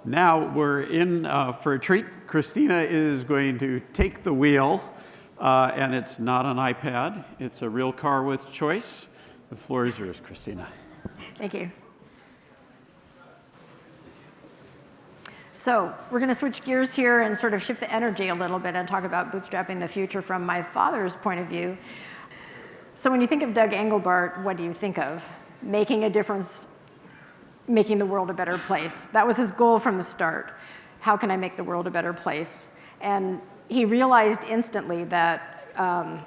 Now we're in for a treat. Christina is going to take the wheel, and it's not an iPad. It's a real car with choice. The floor is yours, Christina. Thank you. So we're going to switch gears here and sort of shift the energy a little bit and talk about bootstrapping the future from my father's point of view. So when you think of Doug Engelbart, what do you think of? Making a difference, making the world a better place. That was his goal from the start. How can I make the world a better place? And he realized instantly that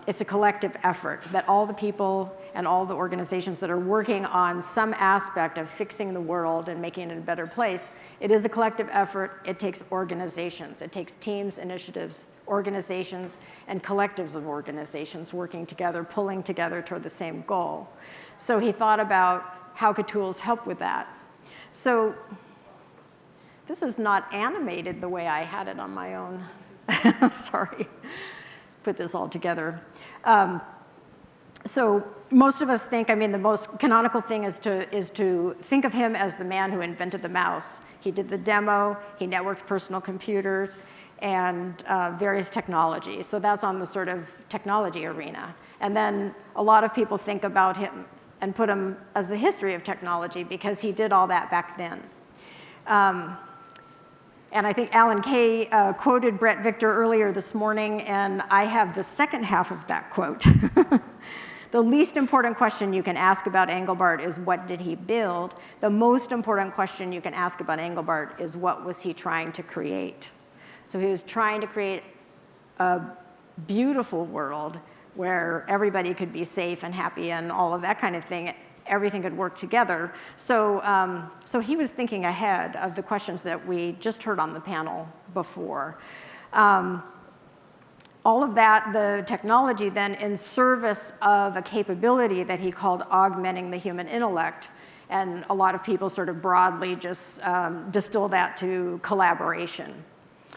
it's a collective effort, that all the people and all the organizations that are working on some aspect of fixing the world and making it a better place, it is a collective effort. It takes organizations. It takes teams, initiatives, organizations, and collectives of organizations working together, pulling together toward the same goal. So he thought about how could tools help with that. So this is not animated the way I had it on my own. Sorry. Put this all together. So most of us think, I mean, the most canonical thing is to think of him as the man who invented the mouse. He did the demo, he networked personal computers, and various technologies. So that's on the sort of technology arena. And then a lot of people think about him and put him as the history of technology because he did all that back then. And I think Alan Kay quoted Brett Victor earlier this morning, and I have the second half of that quote. The least important question you can ask about Engelbart is what did he build? The most important question you can ask about Engelbart is what was he trying to create? So he was trying to create a beautiful world where everybody could be safe and happy and all of that kind of thing. Everything could work together. So, so he was thinking ahead of the questions that we just heard on the panel before. All of that, the technology then in service of a capability that he called augmenting the human intellect. And a lot of people sort of broadly just distill that to collaboration.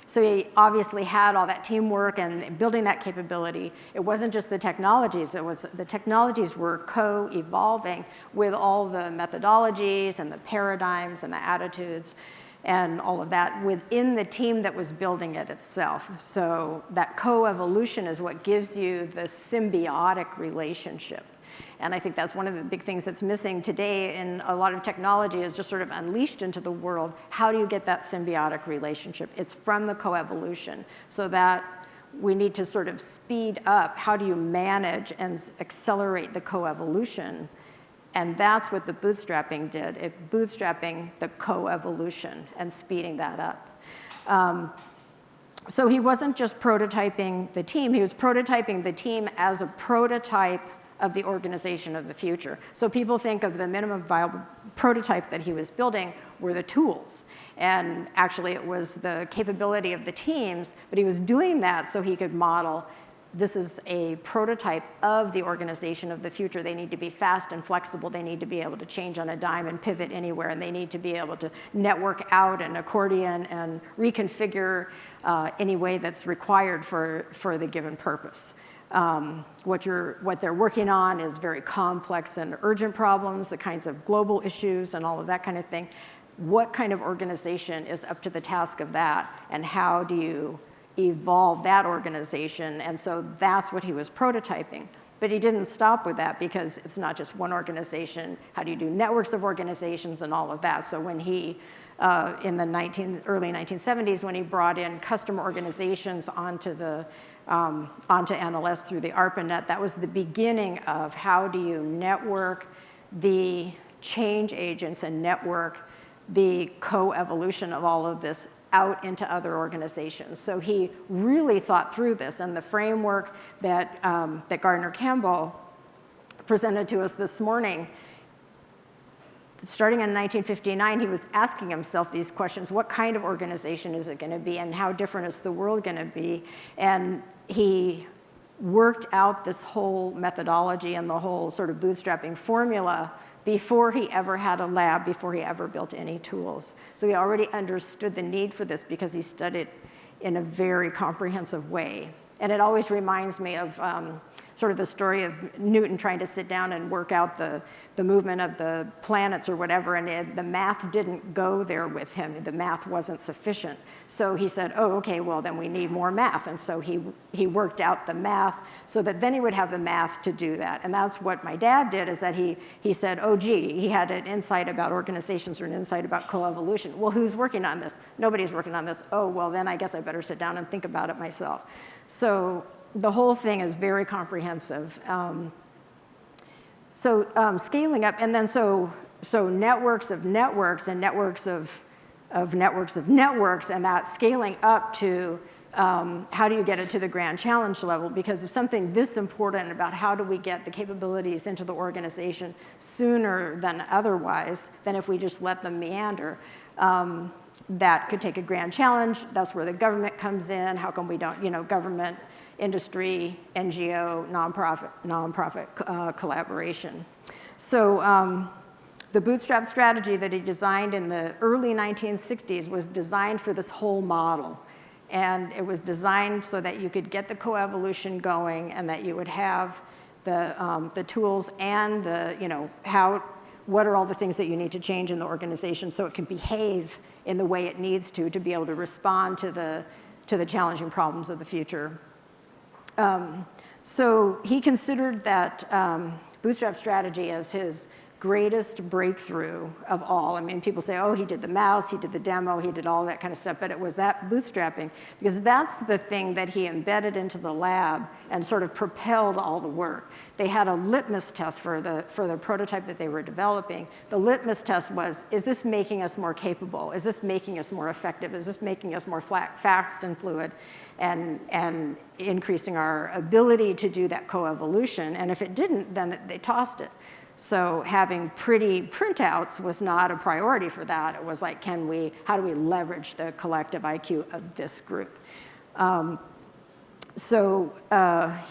So he obviously had all that teamwork and building that capability. It wasn't just the technologies, the technologies were co-evolving with all the methodologies and the paradigms and the attitudes and all of that within the team that was building it itself. So that co-evolution is what gives you the symbiotic relationship. And I think that's one of the big things that's missing today in a lot of technology is just sort of unleashed into the world. How do you get that symbiotic relationship? It's from the coevolution. So that we need to sort of speed up. How do you manage and accelerate the coevolution? And that's what the bootstrapping did. It bootstrapping the coevolution and speeding that up. So he wasn't just prototyping the team. He was prototyping the team as a prototype of the organization of the future. So people think of the minimum viable prototype that he was building were the tools. And actually it was the capability of the teams, but he was doing that so he could model this is a prototype of the organization of the future. They need to be fast and flexible. They need to be able to change on a dime and pivot anywhere. And they need to be able to network out and accordion and reconfigure any way that's required for the given purpose. What they're working on is very complex and urgent problems, the kinds of global issues and all of that kind of thing. What kind of organization is up to the task of that, and how do you evolve that organization? And so that's what he was prototyping. But he didn't stop with that because it's not just one organization. How do you do networks of organizations and all of that? So when he, in the early 1970s, when he brought in customer organizations onto NLS through the ARPANET, that was the beginning of how do you network the change agents and network the co-evolution of all of this out into other organizations. So he really thought through this, and the framework that Gardner Campbell presented to us this morning, starting in 1959, he was asking himself these questions: what kind of organization is it going to be, and how different is the world going to be? And he worked out this whole methodology and the whole sort of bootstrapping formula before he ever had a lab, before he ever built any tools. So he already understood the need for this because he studied in a very comprehensive way. And it always reminds me of sort of the story of Newton trying to sit down and work out the movement of the planets or whatever, and the math didn't go there with him. The math wasn't sufficient. So he said, oh, okay, well, then we need more math. And so he worked out the math so that then he would have the math to do that. And that's what my dad did, is that he said, oh, gee, he had an insight about organizations or an insight about coevolution. Well, who's working on this? Nobody's working on this. Oh, well, then I guess I better sit down and think about it myself. So the whole thing is very comprehensive. Scaling up, and then so networks of networks and networks of networks of networks, and that scaling up to how do you get it to the grand challenge level? Because of something this important about how do we get the capabilities into the organization sooner than otherwise, than if we just let them meander. That could take a grand challenge. That's where the government comes in. How come we don't, government, industry, NGO, nonprofit collaboration. So the bootstrap strategy that he designed in the early 1960s was designed for this whole model. And it was designed so that you could get the coevolution going and that you would have the tools and what are all the things that you need to change in the organization so it can behave in the way it needs to be able to respond to the challenging problems of the future. So he considered that bootstrap strategy as his greatest breakthrough of all. I mean, people say, oh, he did the mouse, he did the demo, he did all that kind of stuff, but it was that bootstrapping, because that's the thing that he embedded into the lab and sort of propelled all the work. They had a litmus test for the prototype that they were developing. The litmus test was, is this making us more capable? Is this making us more effective? Is this making us more fast and fluid and increasing our ability to do that coevolution? And if it didn't, then they tossed it. So having pretty printouts was not a priority for that. It was like, how do we leverage the collective IQ of this group? So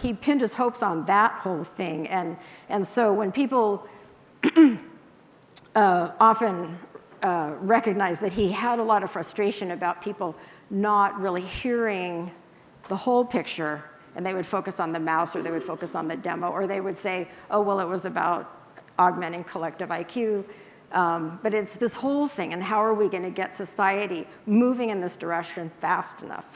he pinned his hopes on that whole thing. And so when people often recognize that he had a lot of frustration about people not really hearing the whole picture, and they would focus on the mouse, or they would focus on the demo, or they would say, oh, well, it was about augmenting collective IQ. But it's this whole thing, and how are we going to get society moving in this direction fast enough?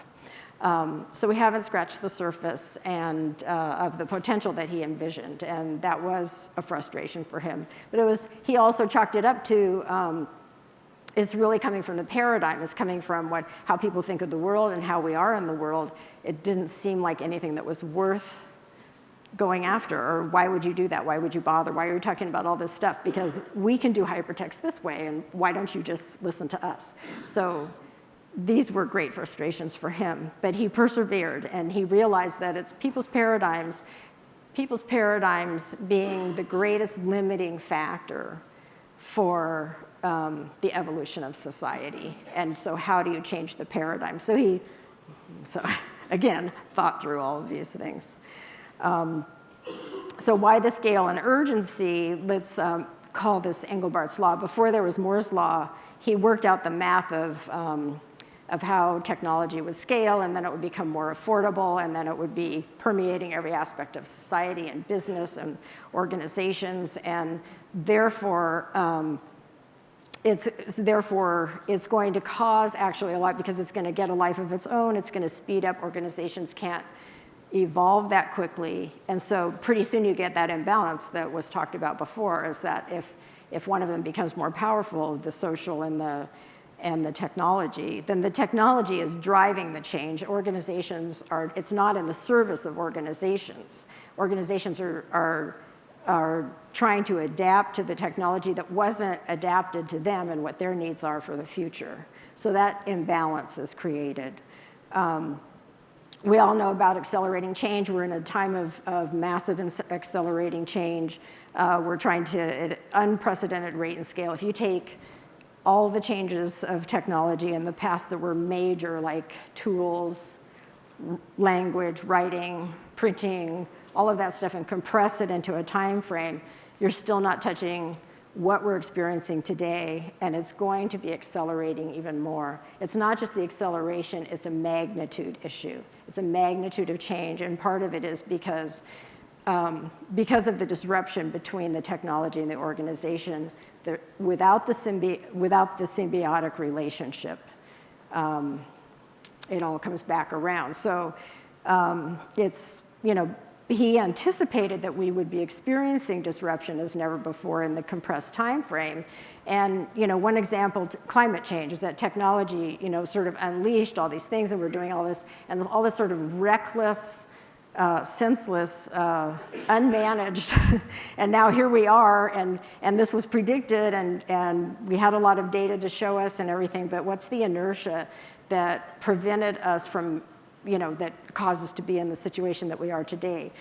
So we haven't scratched the surface of the potential that he envisioned, and that was a frustration for him. But he also chalked it up to, it's really coming from the paradigm. It's coming from how people think of the world and how we are in the world. It didn't seem like anything that was worth going after, or why would you do that? Why would you bother? Why are you talking about all this stuff? Because we can do hypertext this way, and why don't you just listen to us? So these were great frustrations for him, but he persevered, and he realized that it's people's paradigms being the greatest limiting factor for the evolution of society. And so how do you change the paradigm? So again, thought through all of these things. So why the scale and urgency? Let's call this Engelbart's law. Before there was Moore's law, he worked out the math of how technology would scale, and then it would become more affordable, and then it would be permeating every aspect of society and business and organizations, and therefore it's going to cause actually a lot, because it's going to get a life of its own. It's going to speed up. Organizations can't evolve that quickly, and so pretty soon you get that imbalance that was talked about before, is that if one of them becomes more powerful, the social and the technology, then the technology is driving the change. Organizations it's not in the service of organizations. Organizations are trying to adapt to the technology that wasn't adapted to them and what their needs are for the future. So that imbalance is created. We all know about accelerating change. We're in a time of massive accelerating change. We're trying to, at unprecedented rate and scale. If you take all the changes of technology in the past that were major, like tools, language, writing, printing, all of that stuff, and compress it into a time frame, you're still not touching what we're experiencing today, and it's going to be accelerating even more. It's not just the acceleration, it's a magnitude issue. It's a magnitude of change, and part of it is because because of the disruption between the technology and the organization, without the symbiotic relationship, it all comes back around. So it's, he anticipated that we would be experiencing disruption as never before in the compressed time frame. And one example, climate change, is that technology, sort of unleashed all these things, and we're doing all this, and all this sort of reckless, senseless, unmanaged, and now here we are, and this was predicted, and we had a lot of data to show us and everything, but what's the inertia that prevented us from, that caused us to be in the situation that we are today?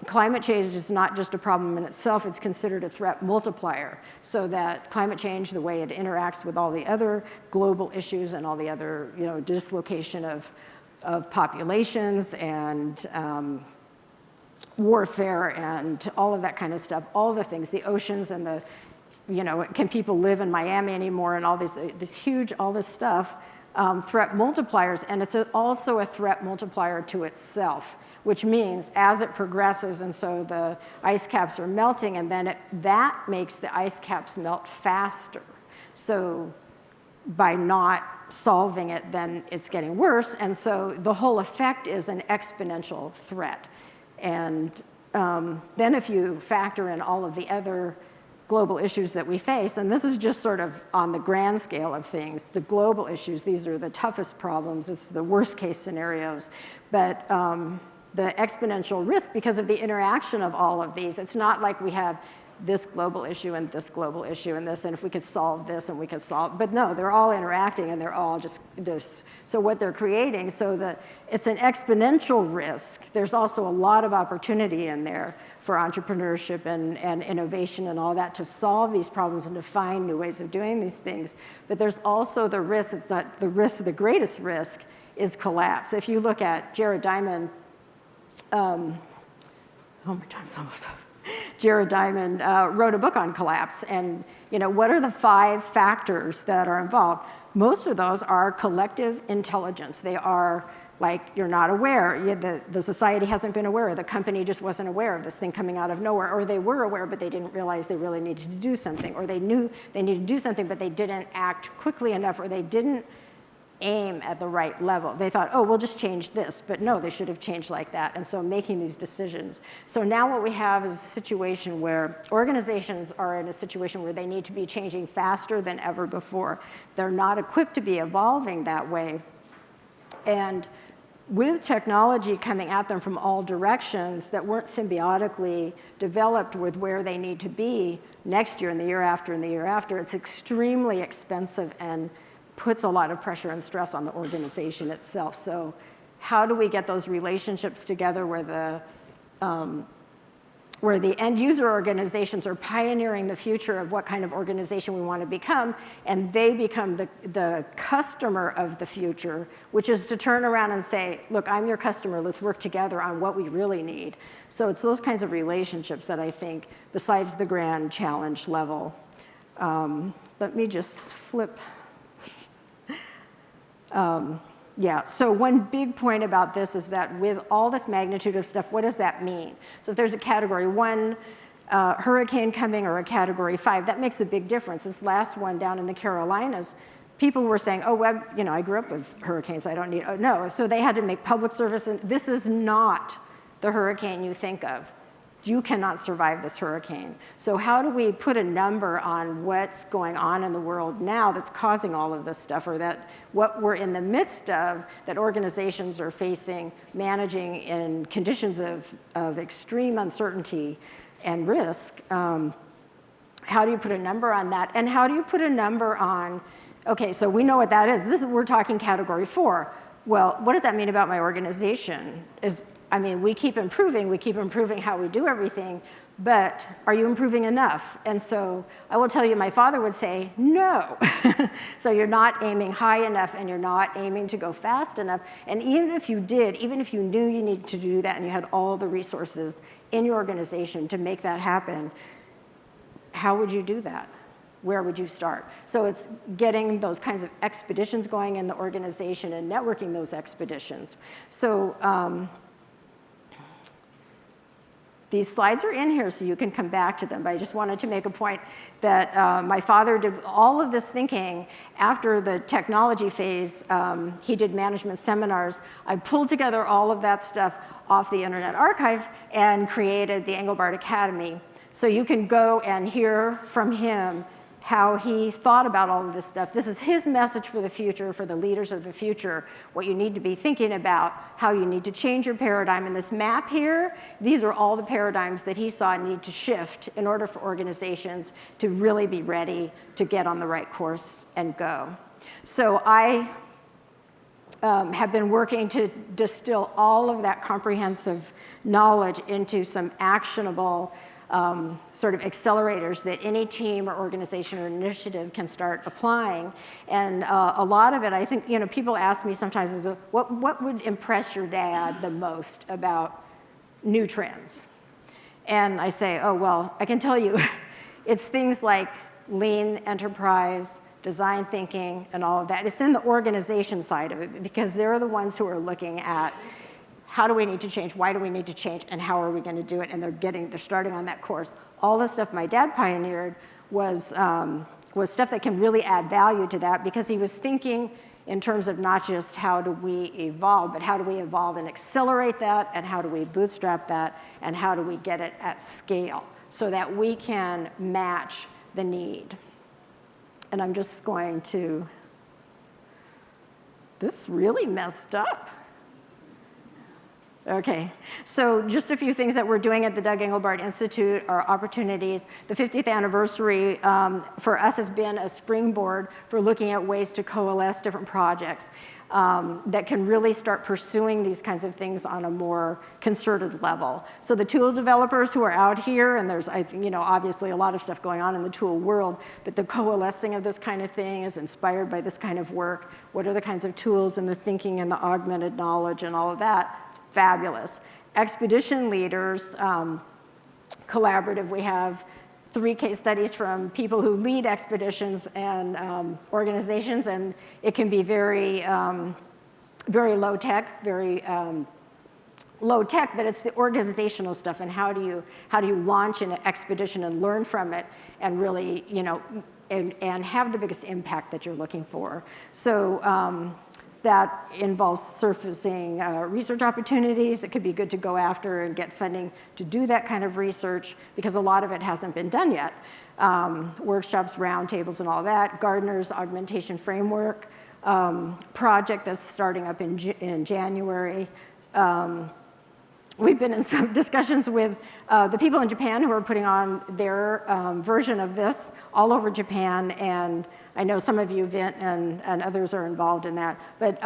Climate change is not just a problem in itself, it's considered a threat multiplier, so that climate change, the way it interacts with all the other global issues and all the other, dislocation of populations and warfare and all of that kind of stuff, all the things, the oceans and the, can people live in Miami anymore, and all this huge, all this stuff, threat multipliers, and it's also a threat multiplier to itself, which means as it progresses, and so the ice caps are melting, and then that makes the ice caps melt faster. So by not solving it, then it's getting worse, and so the whole effect is an exponential threat. And then if you factor in all of the other global issues that we face, and this is just sort of on the grand scale of things, the global issues, these are the toughest problems, it's the worst case scenarios, but the exponential risk because of the interaction of all of these, it's not like we have this global issue and this global issue and this, and if we could solve this and we could solve, but no, they're all interacting and they're all just this. So what they're creating, it's an exponential risk. There's also a lot of opportunity in there for entrepreneurship and innovation and all that to solve these problems and to find new ways of doing these things. But there's also the risk, it's not the risk, the greatest risk is collapse. If you look at Jared Diamond, my time's almost up. Jared Diamond wrote a book on collapse, and what are the 5 factors that are involved? Most of those are collective intelligence. They are like, you're not aware, the society hasn't been aware, the company just wasn't aware of this thing coming out of nowhere, or they were aware but they didn't realize they really needed to do something, or they knew they needed to do something but they didn't act quickly enough, or they didn't aim at the right level. They thought, oh, we'll just change this, but no, they should have changed like that, and so making these decisions. So now what we have is a situation where organizations are in a situation where they need to be changing faster than ever before. They're not equipped to be evolving that way, and with technology coming at them from all directions that weren't symbiotically developed with where they need to be next year and the year after and the year after, it's extremely expensive and puts a lot of pressure and stress on the organization itself. So how do we get those relationships together where the end user organizations are pioneering the future of what kind of organization we want to become, and they become the customer of the future, which is to turn around and say, look, I'm your customer, let's work together on what we really need. So it's those kinds of relationships that I think, besides the grand challenge level. Let me just flip. So one big point about this is that with all this magnitude of stuff, what does that mean? So if there's a category 1 hurricane coming or a category 5, that makes a big difference. This last one down in the Carolinas, people were saying, oh, I grew up with hurricanes, I don't need, no. So they had to make public service, and this is not the hurricane you think of. You cannot survive this hurricane. So how do we put a number on what's going on in the world now that's causing all of this stuff, or that what we're in the midst of, that organizations are facing, managing in conditions of extreme uncertainty and risk? How do you put a number on that? And how do you put a number on, okay, so we know what that is. We're talking category 4. Well, what does that mean about my organization? We keep improving how we do everything, but are you improving enough? And so I will tell you, my father would say, no. So you're not aiming high enough, and you're not aiming to go fast enough. And even if you did, even if you knew you needed to do that and you had all the resources in your organization to make that happen, how would you do that? Where would you start? So it's getting those kinds of expeditions going in the organization and networking those expeditions. So These slides are in here so you can come back to them, but I just wanted to make a point that my father did all of this thinking after the technology phase. He did management seminars. I pulled together all of that stuff off the Internet Archive and created the Engelbart Academy. So you can go and hear from him how he thought about all of this stuff. This is his message for the future, for the leaders of the future, what you need to be thinking about, how you need to change your paradigm. In this map here, these are all the paradigms that he saw need to shift in order for organizations to really be ready to get on the right course and go. So I have been working to distill all of that comprehensive knowledge into some actionable sort of accelerators that any team or organization or initiative can start applying. And a lot of it, I think, people ask me sometimes, is what would impress your dad the most about new trends? And I say, oh, well, I can tell you, it's things like lean enterprise, design thinking, and all of that. It's in the organization side of it, because they're the ones who are looking at how do we need to change, why do we need to change, and how are we going to do it? And they're starting on that course. All the stuff my dad pioneered was stuff that can really add value to that, because he was thinking in terms of not just how do we evolve, but how do we evolve and accelerate that, and how do we bootstrap that, and how do we get it at scale so that we can match the need. And I'm just going to, this really messed up. Okay, so just a few things that we're doing at the Doug Engelbart Institute are opportunities. The 50th anniversary for us has been a springboard for looking at ways to coalesce different projects that can really start pursuing these kinds of things on a more concerted level. So the tool developers who are out here, and there's obviously a lot of stuff going on in the tool world, but the coalescing of this kind of thing is inspired by this kind of work. What are the kinds of tools and the thinking and the augmented knowledge and all of that? It's fabulous. Expedition leaders, collaborative, we have 3 case studies from people who lead expeditions and organizations, and it can be very, very low tech, low tech, but it's the organizational stuff, and how do you launch an expedition and learn from it, and really, and have the biggest impact that you're looking for. So that involves surfacing research opportunities. It could be good to go after and get funding to do that kind of research, because a lot of it hasn't been done yet. Workshops, roundtables, and all that. Gardner's augmentation framework project that's starting up in January. We've been in some discussions with the people in Japan who are putting on their version of this all over Japan, and I know some of you, Vint, and others are involved in that. But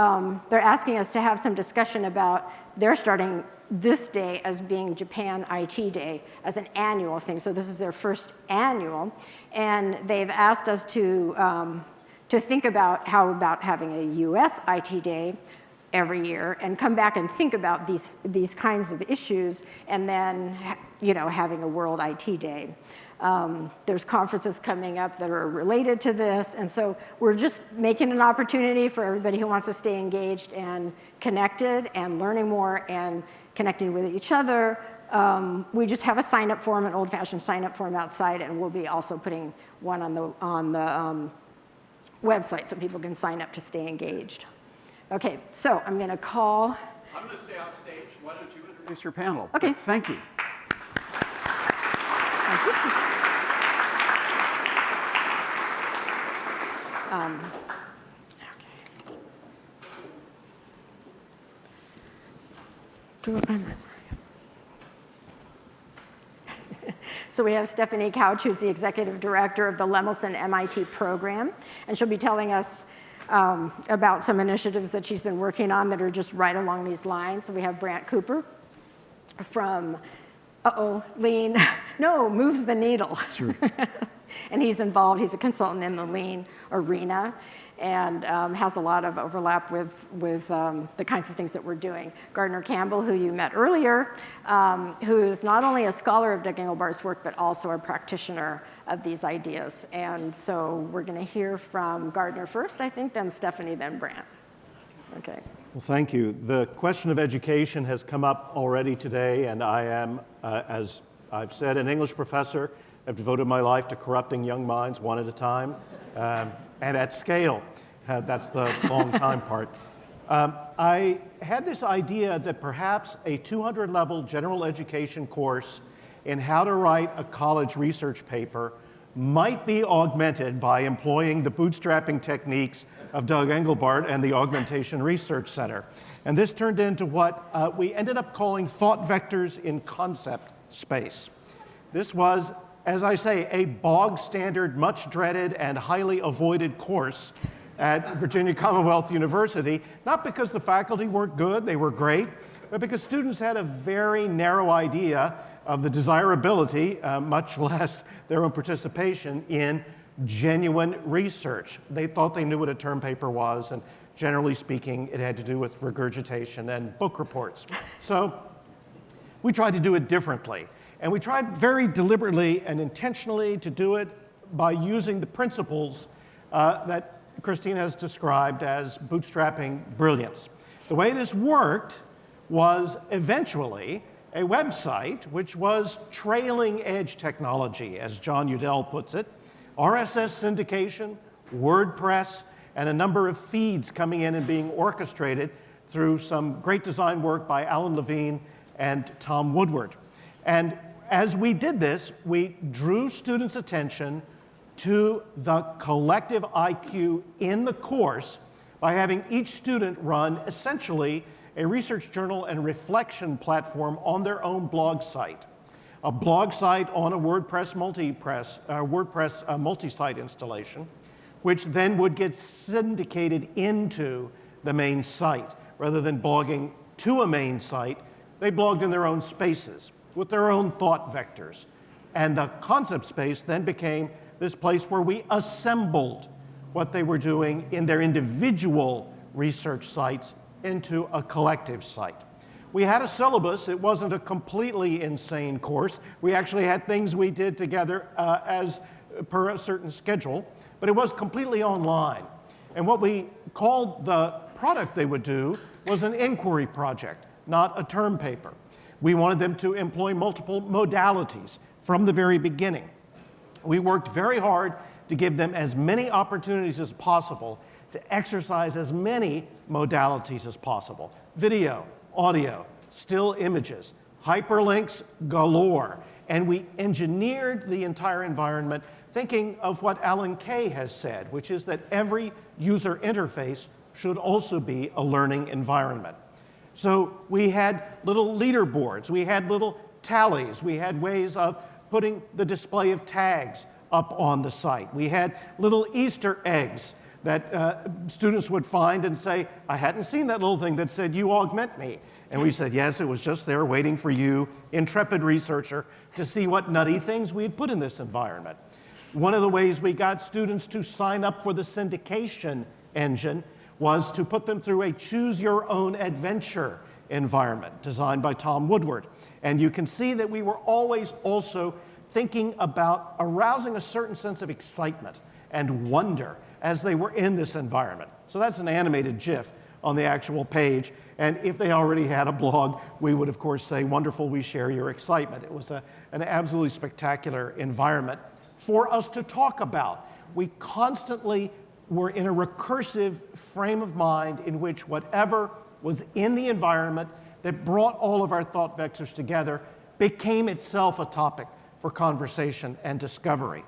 they're asking us to have some discussion about, they're starting this day as being Japan IT Day, as an annual thing. So this is their first annual, and they've asked us to think about how about having a US IT Day every year, and come back and think about these kinds of issues, and then having a World IT Day. There's conferences coming up that are related to this, and so we're just making an opportunity for everybody who wants to stay engaged and connected and learning more and connecting with each other. We just have a sign-up form, an old-fashioned sign-up form outside, and we'll be also putting one on the website so people can sign up to stay engaged. Okay, so I'm going to call. I'm going to stay on stage. Why don't you introduce your panel? Okay. Thank you. So we have Stephanie Couch, who's the executive director of the Lemelson MIT program, and she'll be telling us about some initiatives that she's been working on that are just right along these lines. So we have Brant Cooper from, Lean, no, moves the needle. Sure. And he's involved, he's a consultant in the Lean arena, and has a lot of overlap with the kinds of things that we're doing. Gardner Campbell, who you met earlier, who is not only a scholar of Doug Engelbart's work, but also a practitioner of these ideas. And so we're going to hear from Gardner first, I think, then Stephanie, then Brant. Okay. Well, thank you. The question of education has come up already today, and I am, as I've said, an English professor. I've devoted my life to corrupting young minds one at a time, and at scale. That's the long time part. I had this idea that perhaps a 200-level general education course in how to write a college research paper might be augmented by employing the bootstrapping techniques of Doug Engelbart and the Augmentation Research Center. And this turned into what we ended up calling thought vectors in concept space. This was, as I say, a bog standard, much dreaded and highly avoided course at Virginia Commonwealth University, not because the faculty weren't good, they were great, but because students had a very narrow idea of the desirability, much less their own participation in genuine research. They thought they knew what a term paper was, and generally speaking, it had to do with regurgitation and book reports. So we tried to do it differently. And we tried very deliberately and intentionally to do it by using the principles that Christina has described as bootstrapping brilliance. The way this worked was eventually a website which was trailing edge technology, as John Udell puts it, RSS syndication, WordPress, and a number of feeds coming in and being orchestrated through some great design work by Alan Levine and Tom Woodward. And as we did this, we drew students' attention to the collective IQ in the course by having each student run essentially a research journal and reflection platform on their own blog site. A blog site on a WordPress multi-site installation, which then would get syndicated into the main site. Rather than blogging to a main site, they blogged in their own spaces with their own thought vectors. And the concept space then became this place where we assembled what they were doing in their individual research sites into a collective site. We had a syllabus. It wasn't a completely insane course. We actually had things we did together as per a certain schedule, but it was completely online. And what we called the product they would do was an inquiry project, not a term paper. We wanted them to employ multiple modalities from the very beginning. We worked very hard to give them as many opportunities as possible to exercise as many modalities as possible. Video, audio, still images, hyperlinks galore. And we engineered the entire environment thinking of what Alan Kay has said, which is that every user interface should also be a learning environment. So we had little leaderboards, we had little tallies, we had ways of putting the display of tags up on the site. We had little Easter eggs that students would find and say, I hadn't seen that little thing that said, you augment me. And we said, yes, it was just there waiting for you, intrepid researcher, to see what nutty things we had put in this environment. One of the ways we got students to sign up for the syndication engine was to put them through a choose-your-own-adventure environment designed by Tom Woodward. And you can see that we were always also thinking about arousing a certain sense of excitement and wonder as they were in this environment. So that's an animated GIF on the actual page. And if they already had a blog, we would, of course, say, wonderful, we share your excitement. It was an absolutely spectacular environment for us to talk about. We constantly were in a recursive frame of mind in which whatever was in the environment that brought all of our thought vectors together became itself a topic for conversation and discovery.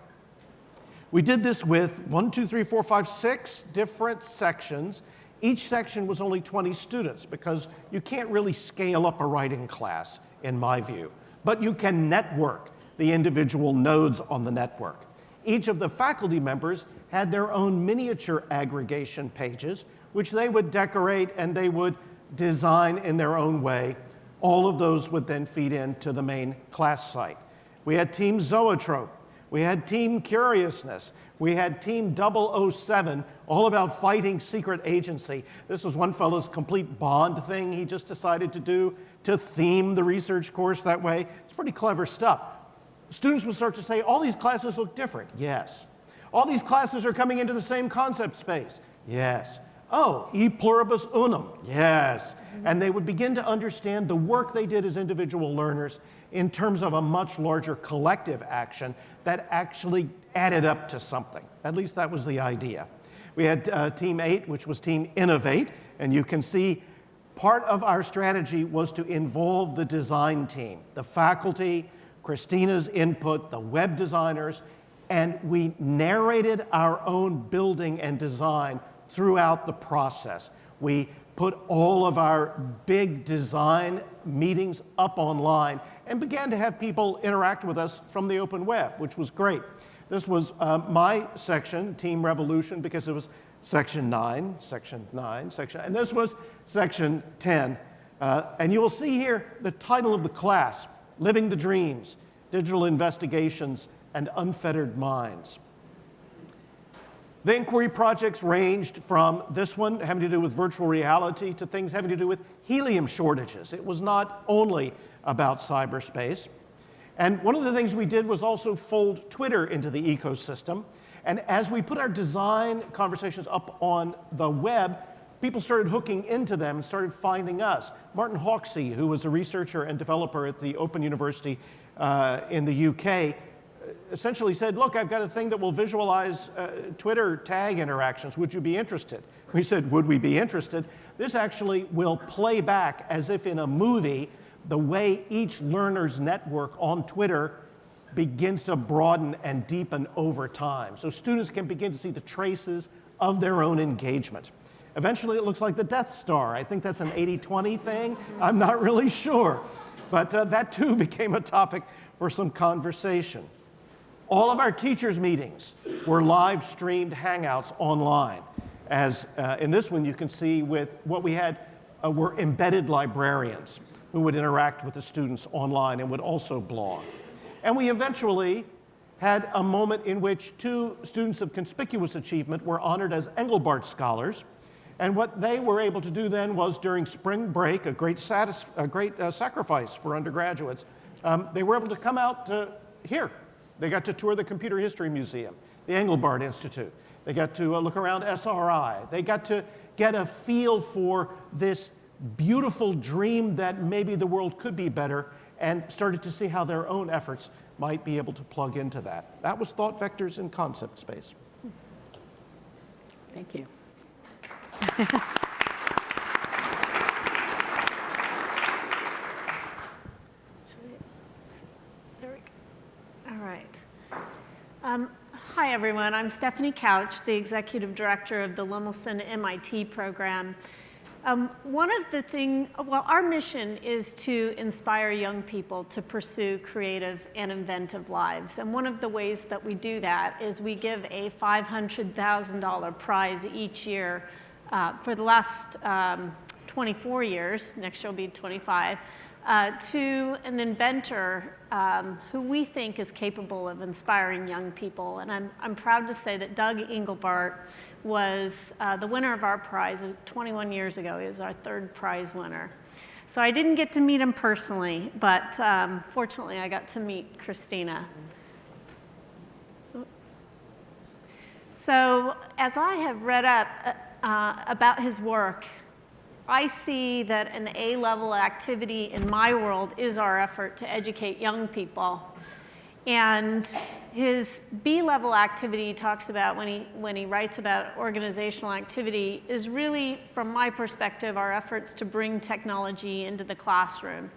We did this with 6 different sections. Each section was only 20 students because you can't really scale up a writing class, in my view. But you can network the individual nodes on the network. Each of the faculty members had their own miniature aggregation pages, which they would decorate and they would design in their own way. All of those would then feed into the main class site. We had Team Zoetrope. We had Team Curiousness. We had Team 007, all about fighting secret agency. This was one fellow's complete Bond thing he just decided to do to theme the research course that way. It's pretty clever stuff. Students would start to say, all these classes look different. Yes. All these classes are coming into the same concept space. Yes. Oh, e pluribus unum, yes. And they would begin to understand the work they did as individual learners in terms of a much larger collective action that actually added up to something. At least that was the idea. We had Team 8, which was Team Innovate, and you can see part of our strategy was to involve the design team, the faculty, Christina's input, the web designers, and we narrated our own building and design throughout the process. We put all of our big design meetings up online and began to have people interact with us from the open web, which was great. This was my section, Team Revolution, because it was section 9, and this was section 10. And you will see here the title of the class, Living the Dreams, Digital Investigations and Unfettered Minds. The inquiry projects ranged from this one having to do with virtual reality to things having to do with helium shortages. It was not only about cyberspace. And one of the things we did was also fold Twitter into the ecosystem. And as we put our design conversations up on the web, people started hooking into them and started finding us. Martin Hawksey, who was a researcher and developer at the Open University in the UK, essentially said, look, I've got a thing that will visualize Twitter tag interactions. Would you be interested? We said, would we be interested? This actually will play back as if in a movie the way each learner's network on Twitter begins to broaden and deepen over time. So students can begin to see the traces of their own engagement. Eventually, it looks like the Death Star. I think that's an 80-20 thing. I'm not really sure. But that, too, became a topic for some conversation. All of our teachers' meetings were live-streamed Hangouts online. As in this one, you can see with what we had were embedded librarians who would interact with the students online and would also blog. And we eventually had a moment in which 2 students of conspicuous achievement were honored as Engelbart Scholars. And what they were able to do then was, during spring break, a great sacrifice for undergraduates, they were able to come out here. They got to tour the Computer History Museum, the Engelbart Institute. They got to look around SRI. They got to get a feel for this beautiful dream that maybe the world could be better, and started to see how their own efforts might be able to plug into that. That was Thought Vectors in Concept Space. Thank you. All right. Hi, everyone. I'm Stephanie Couch, the Executive Director of the Rulifson MIT program. Our mission is to inspire young people to pursue creative and inventive lives. And one of the ways that we do that is we give a $500,000 prize each year for the last 24 years, next year will be 25, to an inventor who we think is capable of inspiring young people. And I'm proud to say that Doug Engelbart was the winner of our prize 21 years ago. He was our 3rd prize winner. So I didn't get to meet him personally, but fortunately I got to meet Christina. So as I have read up about his work, I see that an A-level activity in my world is our effort to educate young people. And his B-level activity he talks about when he writes about organizational activity is really, from my perspective, our efforts to bring technology into the classroom.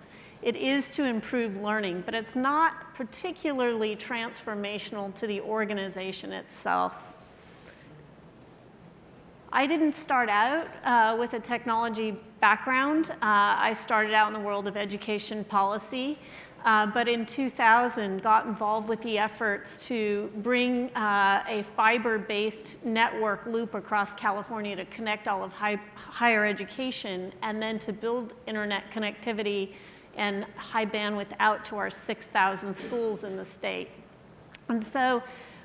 It is to improve learning, but it's not particularly transformational to the organization itself. I didn't start out with a technology background. I started out in the world of education policy, but in 2000 got involved with the efforts to bring a fiber-based network loop across California to connect all of higher education, and then to build internet connectivity and high bandwidth out to our 6,000 schools in the state. And so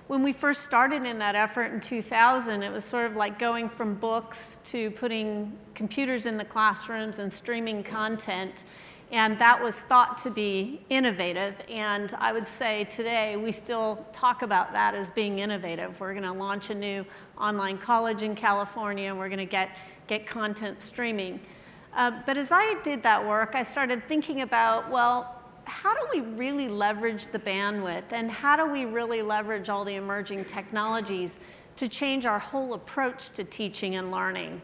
when we first started in that effort in 2000, it was sort of like going from books to putting computers in the classrooms and streaming content. And that was thought to be innovative, and I would say today we still talk about that as being innovative. We're going to launch a new online college in California, and we're going to get content streaming. But as I did that work, I started thinking about, well, how do we really leverage the bandwidth, and how do we really leverage all the emerging technologies to change our whole approach to teaching and learning?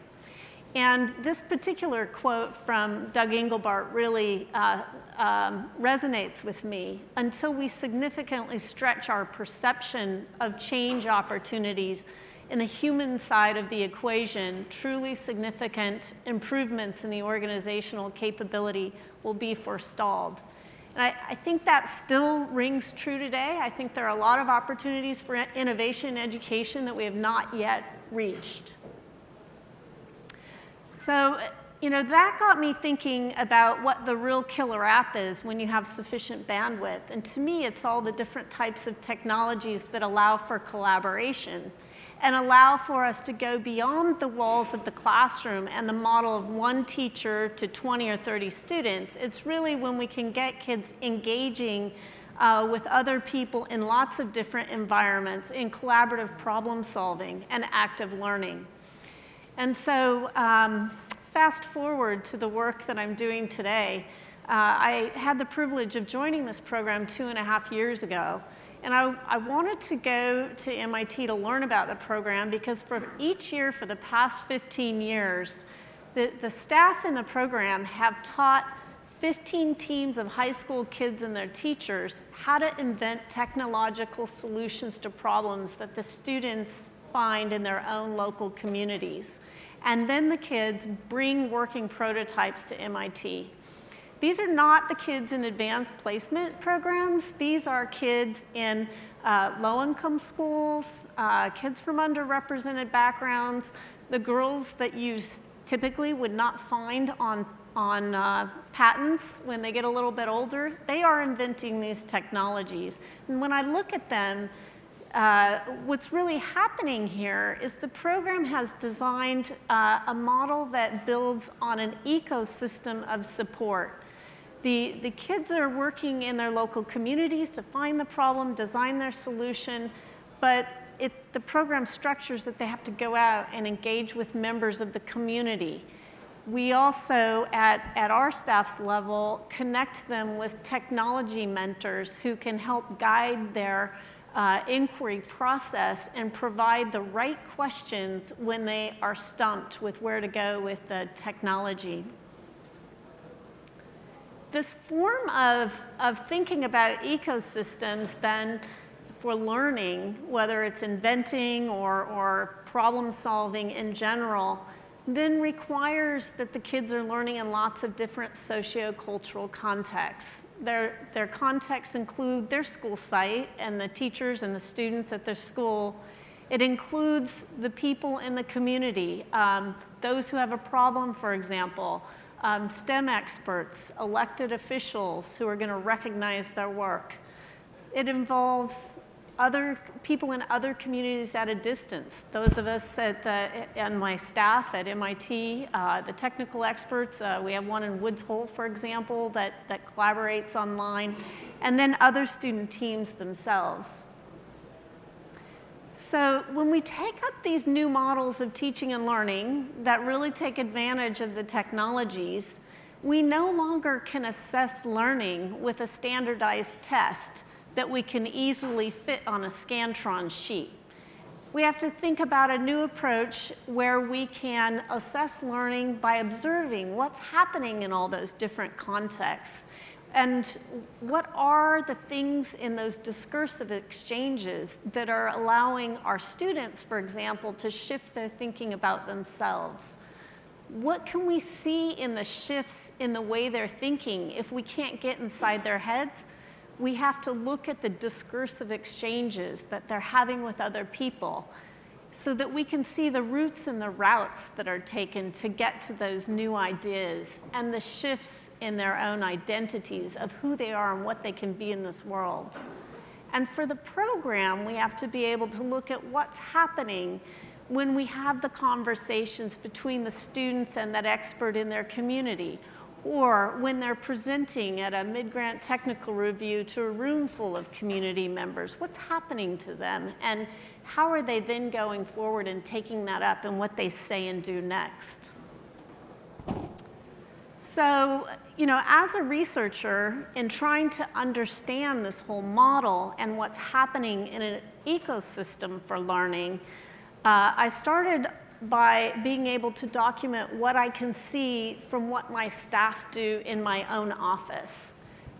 And this particular quote from Doug Engelbart really resonates with me. Until we significantly stretch our perception of change opportunities in the human side of the equation, truly significant improvements in the organizational capability will be forestalled. And I think that still rings true today. I think there are a lot of opportunities for innovation in education that we have not yet reached. So, that got me thinking about what the real killer app is when you have sufficient bandwidth. And to me, it's all the different types of technologies that allow for collaboration and allow for us to go beyond the walls of the classroom and the model of one teacher to 20 or 30 students. It's really when we can get kids engaging with other people in lots of different environments, in collaborative problem solving and active learning. And so fast forward to the work that I'm doing today. I had the privilege of joining this program 2.5 years ago. And I wanted to go to MIT to learn about the program because for each year for the past 15 years, the staff in the program have taught 15 teams of high school kids and their teachers how to invent technological solutions to problems that the students find in their own local communities. And then the kids bring working prototypes to MIT. These are not the kids in advanced placement programs. These are kids in low-income schools, kids from underrepresented backgrounds, the girls that you typically would not find on patents when they get a little bit older. They are inventing these technologies. And when I look at them, what's really happening here is the program has designed a model that builds on an ecosystem of support. The kids are working in their local communities to find the problem, design their solution, but the program structures that they have to go out and engage with members of the community. We also, at our staff's level, connect them with technology mentors who can help guide their inquiry process and provide the right questions when they are stumped with where to go with the technology. This form of thinking about ecosystems then for learning, whether it's inventing or problem solving in general, then requires that the kids are learning in lots of different socio-cultural contexts. Their contexts include their school site and the teachers and the students at their school. It includes the people in the community, those who have a problem, for example, STEM experts, elected officials who are going to recognize their work. It involves other people in other communities at a distance. Those of us and my staff at MIT, the technical experts, we have one in Woods Hole, for example, that collaborates online, and then other student teams themselves. So when we take up these new models of teaching and learning that really take advantage of the technologies, we no longer can assess learning with a standardized test that we can easily fit on a Scantron sheet. We have to think about a new approach where we can assess learning by observing what's happening in all those different contexts. And what are the things in those discursive exchanges that are allowing our students, for example, to shift their thinking about themselves? What can we see in the shifts in the way they're thinking if we can't get inside their heads? We have to look at the discursive exchanges that they're having with other people so that we can see the routes and the routes that are taken to get to those new ideas and the shifts in their own identities of who they are and what they can be in this world. And for the program, we have to be able to look at what's happening when we have the conversations between the students and that expert in their community, or when they're presenting at a mid-grant technical review to a room full of community members, what's happening to them, and how are they then going forward and taking that up and what they say and do next? So, you know, as a researcher, in trying to understand this whole model and what's happening in an ecosystem for learning, I started by being able to document what I can see from what my staff do in my own office.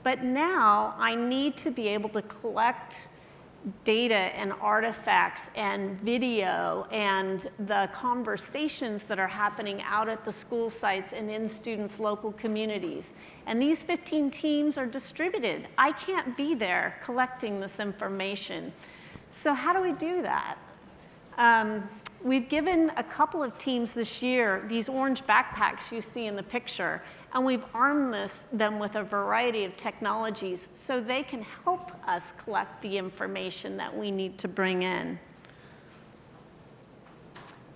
But now I need to be able to collect data and artifacts and video and the conversations that are happening out at the school sites and in students' local communities. And these 15 teams are distributed. I can't be there collecting this information. So how do we do that? We've given a couple of teams this year these orange backpacks you see in the picture, and we've armed them with a variety of technologies so they can help us collect the information that we need to bring in.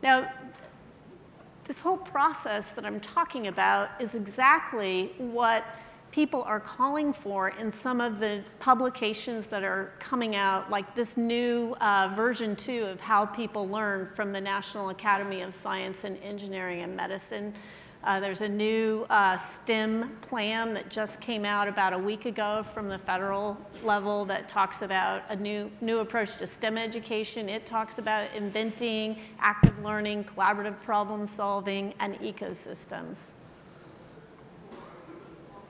Now, this whole process that I'm talking about is exactly what people are calling for in some of the publications that are coming out, like this new version 2 of How People Learn from the National Academy of Science and Engineering and Medicine. There's a new STEM plan that just came out about a week ago from the federal level that talks about a new approach to STEM education. It talks about inventing, active learning, collaborative problem solving, and ecosystems.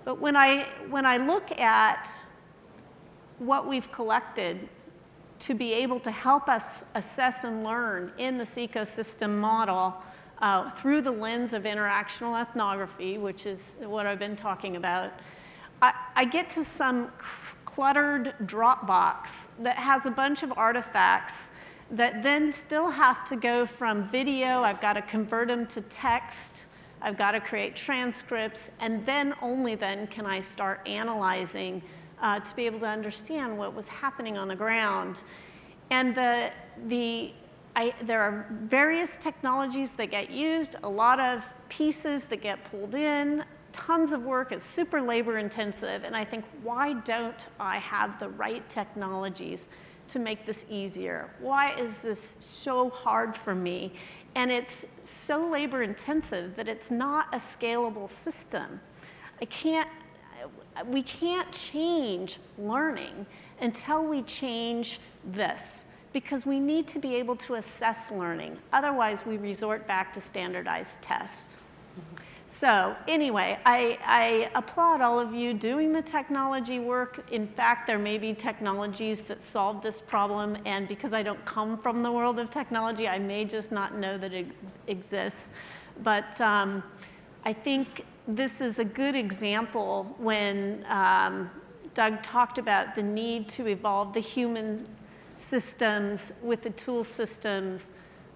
But when I look at what we've collected to be able to help us assess and learn in this ecosystem model through the lens of interactional ethnography, which is what I've been talking about, I get to some cluttered Dropbox that has a bunch of artifacts that then still have to go from video. I've got to convert them to text. I've got to create transcripts, and then only then can I start analyzing to be able to understand what was happening on the ground. And there are various technologies that get used, a lot of pieces that get pulled in, tons of work. It's super labor intensive, and I think, why don't I have the right technologies to make this easier? Why is this so hard for me? And it's so labor intensive that it's not a scalable system. We can't change learning until we change this, because we need to be able to assess learning. Otherwise, we resort back to standardized tests. So anyway, I applaud all of you doing the technology work. In fact, there may be technologies that solve this problem, and because I don't come from the world of technology, I may just not know that it exists. But I think this is a good example when Doug talked about the need to evolve the human systems with the tool systems.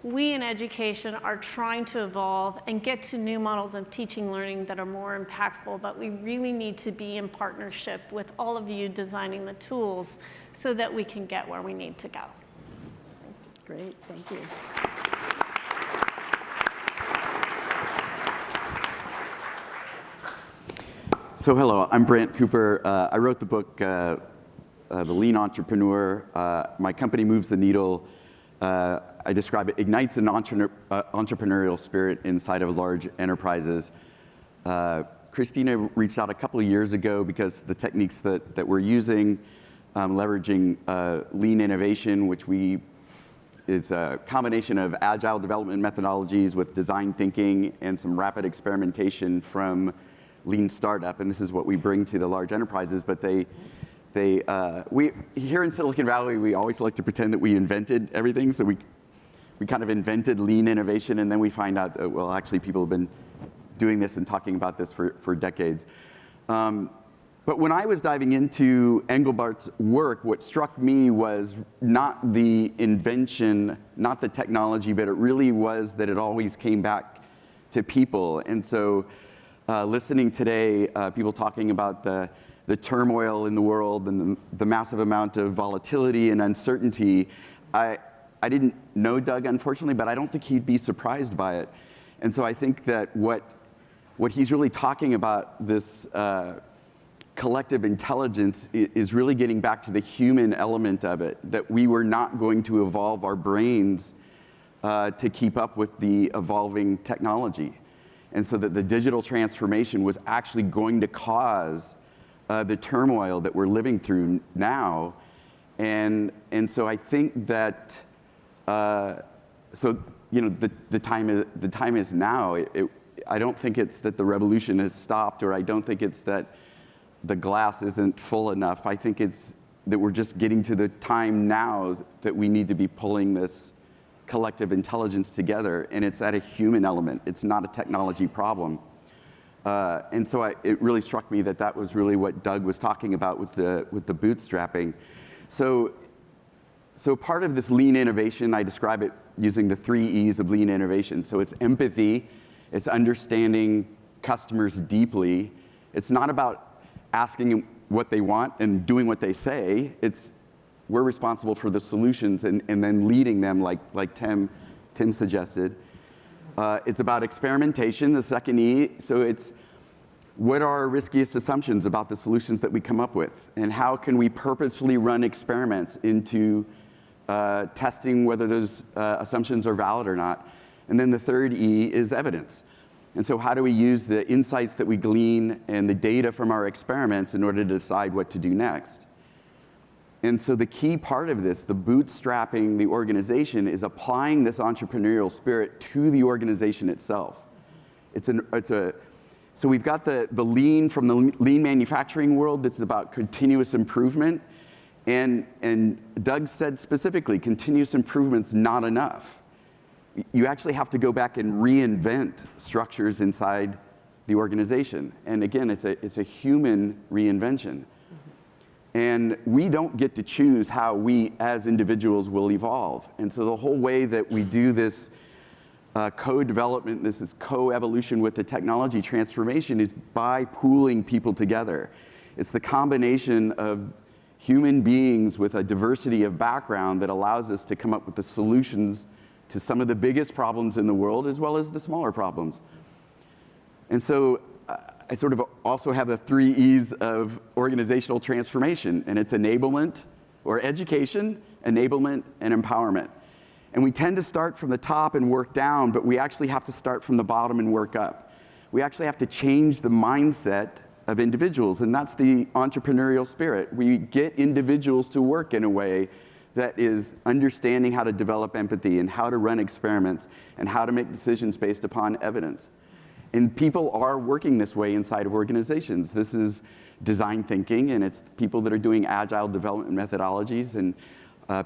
We in education are trying to evolve and get to new models of teaching learning that are more impactful, but we really need to be in partnership with all of you designing the tools so that we can get where we need to go. Great, thank you. So hello, I'm Brant Cooper. I wrote the book, The Lean Entrepreneur. My company moves the needle. I describe it ignites an entrepreneurial spirit inside of large enterprises. Christina reached out a couple of years ago because the techniques that we're using, leveraging lean innovation, which is a combination of agile development methodologies with design thinking and some rapid experimentation from lean startup. And this is what we bring to the large enterprises, but we here in Silicon Valley, we always like to pretend that we invented everything. So we kind of invented lean innovation, and then we find out that, well, actually people have been doing this and talking about this for decades. But when I was diving into Engelbart's work, what struck me was not the invention, not the technology, but it really was that it always came back to people. And so listening today, people talking about the turmoil in the world and the massive amount of volatility and uncertainty, I didn't know Doug, unfortunately, but I don't think he'd be surprised by it. And so I think that what what he's really talking about, this collective intelligence, is really getting back to the human element of it, that we were not going to evolve our brains to keep up with the evolving technology. And so that the digital transformation was actually going to cause the turmoil that we're living through now. And so I think that, so you know, the time is now. I don't think it's that the revolution has stopped, or I don't think it's that the glass isn't full enough. I think it's that we're just getting to the time now that we need to be pulling this collective intelligence together, and it's at a human element. It's not a technology problem. And so it really struck me that that was really what Doug was talking about with the bootstrapping. So part of this lean innovation, I describe it using the 3 E's of lean innovation. So it's empathy, it's understanding customers deeply. It's not about asking them what they want and doing what they say. It's we're responsible for the solutions and then leading them like Tim suggested. It's about experimentation, the 2nd E. So it's what are our riskiest assumptions about the solutions that we come up with? And how can we purposefully run experiments into testing whether those assumptions are valid or not? And then the 3rd E is evidence. And so how do we use the insights that we glean and the data from our experiments in order to decide what to do next? And so the key part of this, the bootstrapping the organization, is applying this entrepreneurial spirit to the organization itself. So we've got the lean from the lean manufacturing world that's about continuous improvement. And Doug said specifically, continuous improvement's not enough. You actually have to go back and reinvent structures inside the organization. And again, it's a human reinvention. And we don't get to choose how we as individuals will evolve. And so the whole way that we do this co-development, this is co-evolution with the technology transformation, is by pooling people together. It's the combination of human beings with a diversity of background that allows us to come up with the solutions to some of the biggest problems in the world, as well as the smaller problems. And so I sort of also have the 3 E's of organizational transformation, and it's enablement, or education, enablement, and empowerment. And we tend to start from the top and work down, but we actually have to start from the bottom and work up. We actually have to change the mindset of individuals, and that's the entrepreneurial spirit. We get individuals to work in a way that is understanding how to develop empathy and how to run experiments and how to make decisions based upon evidence. And people are working this way inside of organizations. This is design thinking, and it's people that are doing agile development methodologies, and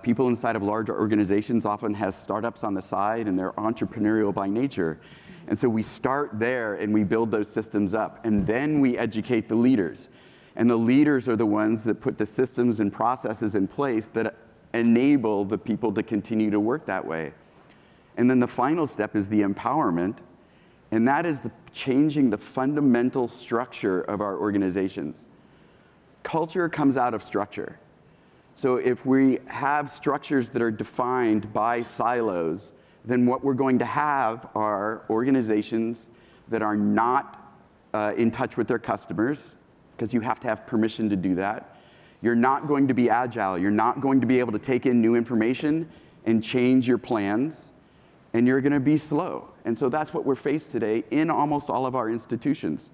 people inside of larger organizations often have startups on the side, and they're entrepreneurial by nature. And so we start there, and we build those systems up, and then we educate the leaders. And the leaders are the ones that put the systems and processes in place that enable the people to continue to work that way. And then the final step is the empowerment, and that is changing the fundamental structure of our organizations. Culture comes out of structure. So if we have structures that are defined by silos, then what we're going to have are organizations that are not in touch with their customers, because you have to have permission to do that. You're not going to be agile. You're not going to be able to take in new information and change your plans, and you're going to be slow. And so that's what we're faced today in almost all of our institutions.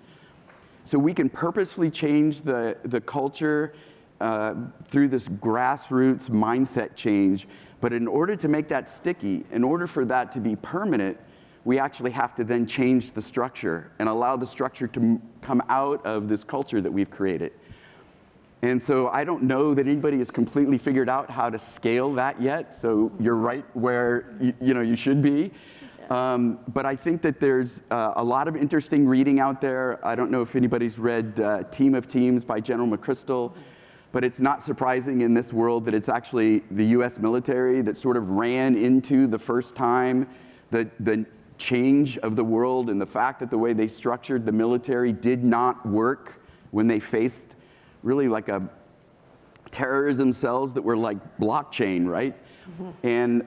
So we can purposefully change the culture through this grassroots mindset change, but in order to make that sticky, in order for that to be permanent, we actually have to then change the structure and allow the structure to come out of this culture that we've created. And so I don't know that anybody has completely figured out how to scale that yet, so you're right where you should be. But I think that there's a lot of interesting reading out there. I don't know if anybody's read Team of Teams by General McChrystal, but it's not surprising in this world that it's actually the US military that sort of ran into the first time the change of the world, and the fact that the way they structured the military did not work when they faced really like a terrorism cells that were like blockchain, right? And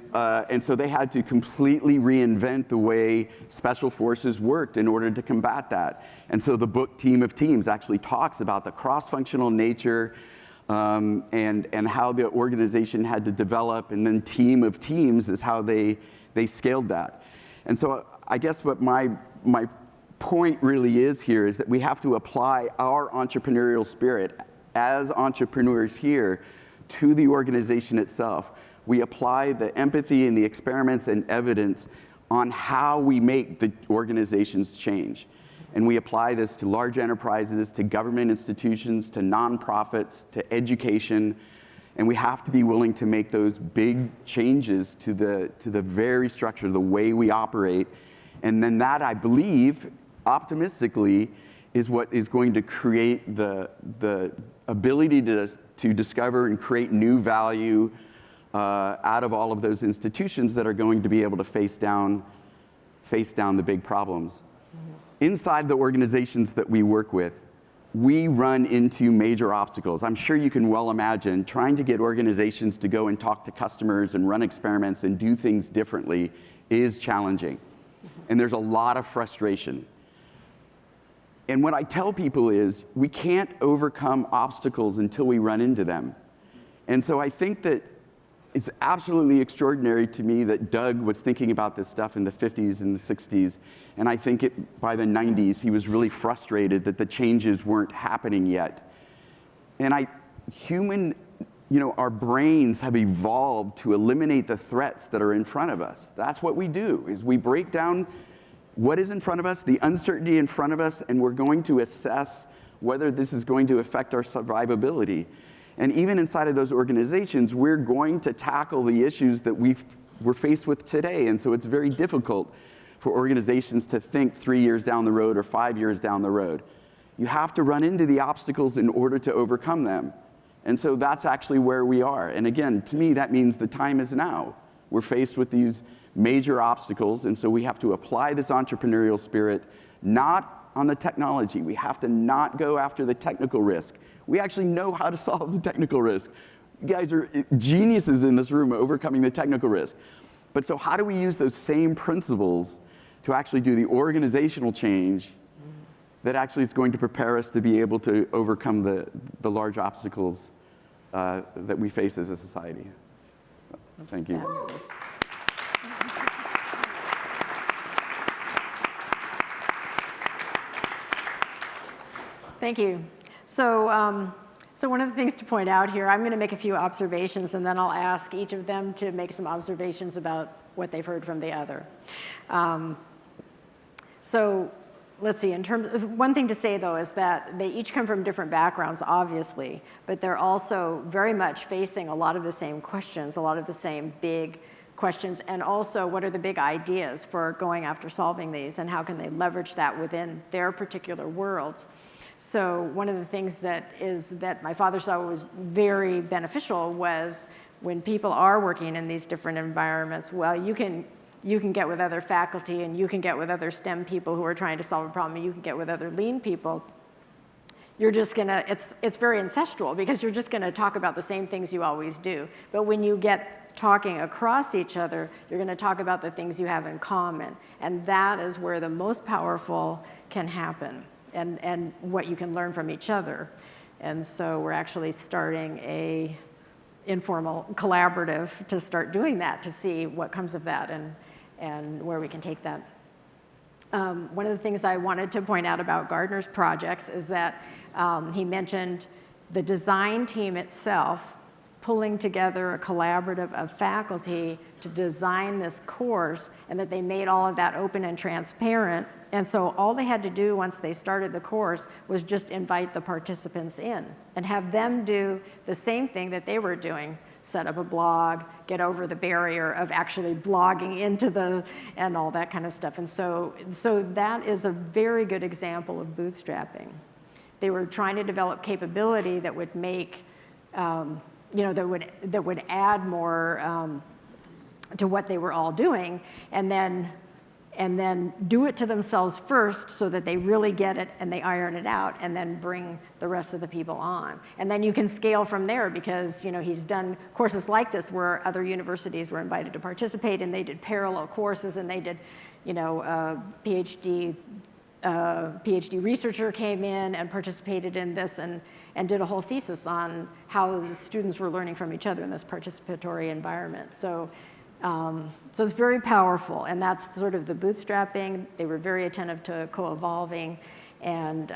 so they had to completely reinvent the way special forces worked in order to combat that. And so the book Team of Teams actually talks about the cross-functional nature and how the organization had to develop, and then Team of Teams is how they scaled that. And so I guess what my point really is here is that we have to apply our entrepreneurial spirit as entrepreneurs here to the organization itself. We apply the empathy and the experiments and evidence on how we make the organizations change. And we apply this to large enterprises, to government institutions, to nonprofits, to education. And we have to be willing to make those big changes to the very structure, the way we operate. And then that, I believe, optimistically, is what is going to create the ability to discover and create new value out of all of those institutions that are going to be able to face down the big problems. Inside the organizations that we work with, we run into major obstacles. I'm sure you can well imagine trying to get organizations to go and talk to customers and run experiments and do things differently is challenging. And there's a lot of frustration. And what I tell people is we can't overcome obstacles until we run into them. And so I think that it's absolutely extraordinary to me that Doug was thinking about this stuff in the 50s and the 60s. And I think by the 90s, he was really frustrated that the changes weren't happening yet. And our brains have evolved to eliminate the threats that are in front of us. That's what we do, is we break down what is in front of us, the uncertainty in front of us, and we're going to assess whether this is going to affect our survivability. And even inside of those organizations, we're going to tackle the issues that we're faced with today. And so it's very difficult for organizations to think 3 years down the road or 5 years down the road. You have to run into the obstacles in order to overcome them. And so that's actually where we are. And again, to me, that means the time is now. We're faced with these major obstacles, and so we have to apply this entrepreneurial spirit, not on the technology. We have to not go after the technical risk. We actually know how to solve the technical risk. You guys are geniuses in this room at overcoming the technical risk. But so how do we use those same principles to actually do the organizational change that actually is going to prepare us to be able to overcome the large obstacles that we face as a society? Thank you. Thank you. So one of the things to point out here, I'm going to make a few observations, and then I'll ask each of them to make some observations about what they've heard from the other. So let's see, one thing to say, though, is that they each come from different backgrounds, obviously, but they're also very much facing a lot of the same questions, a lot of the same big questions, and also what are the big ideas for going after solving these, and how can they leverage that within their particular worlds. So one of the things that my father saw was very beneficial was when people are working in these different environments, well, you can get with other faculty, and you can get with other STEM people who are trying to solve a problem, and you can get with other lean people. You're just gonna, it's very ancestral, because you're just gonna talk about the same things you always do. But when you get talking across each other, you're gonna talk about the things you have in common. And that is where the most powerful can happen, and what you can learn from each other. And so we're actually starting a informal collaborative to start doing that, to see what comes of that and where we can take that. One of the things I wanted to point out about Gardner's projects is that he mentioned the design team itself pulling together a collaborative of faculty to design this course, and that they made all of that open and transparent. And so all they had to do once they started the course was just invite the participants in and have them do the same thing that they were doing, set up a blog, get over the barrier of actually blogging into and all that kind of stuff. And so that is a very good example of bootstrapping. They were trying to develop capability that would make, that would add more to what they were all doing, and then and then do it to themselves first so that they really get it and they iron it out, and then bring the rest of the people on. And then you can scale from there, because he's done courses like this where other universities were invited to participate, and they did parallel courses, and they did, PhD researcher came in and participated in this and did a whole thesis on how the students were learning from each other in this participatory environment. So it's very powerful, and that's sort of the bootstrapping. They were very attentive to co-evolving, and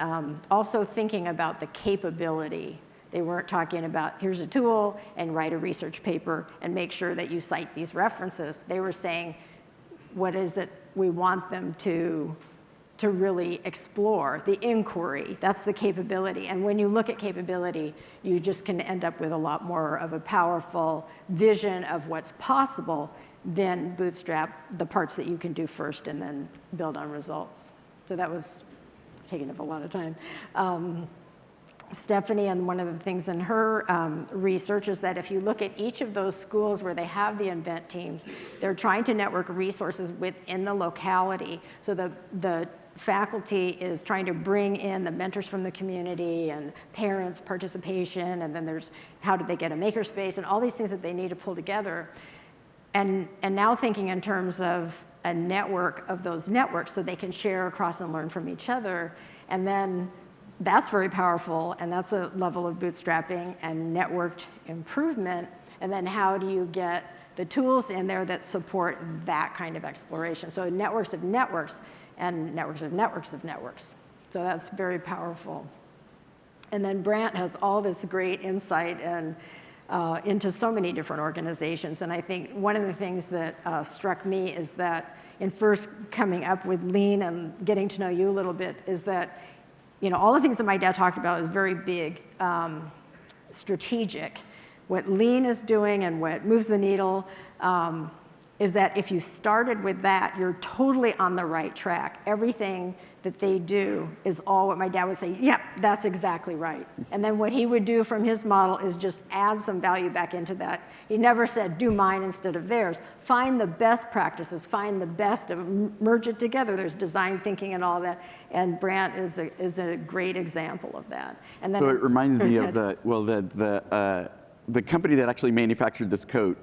also thinking about the capability. They weren't talking about, here's a tool, and write a research paper, and make sure that you cite these references. They were saying, what is it we want them to really explore? The inquiry, that's the capability. And when you look at capability, you just can end up with a lot more of a powerful vision of what's possible than bootstrap the parts that you can do first and then build on results. So that was taking up a lot of time. Stephanie, and one of the things in her research is that if you look at each of those schools where they have the invent teams, they're trying to network resources within the locality. So the faculty is trying to bring in the mentors from the community and parents' participation, and then there's how do they get a makerspace, and all these things that they need to pull together. And now thinking in terms of a network of those networks so they can share across and learn from each other. And then that's very powerful, and that's a level of bootstrapping and networked improvement. And then how do you get the tools in there that support that kind of exploration? So networks of networks and networks of networks of networks. So that's very powerful. And then Brant has all this great insight and into so many different organizations. And I think one of the things that struck me is that in first coming up with Lean and getting to know you a little bit is that all the things that my dad talked about is very big, strategic. What Lean is doing and what moves the needle is that if you started with that, you're totally on the right track. Everything that they do is all what my dad would say, yep, that's exactly right. And then what he would do from his model is just add some value back into that. He never said, do mine instead of theirs. Find the best practices, find the best, merge it together. There's design thinking and all that. And Brant is a great example of that. And then so it reminds me of the company that actually manufactured this coat.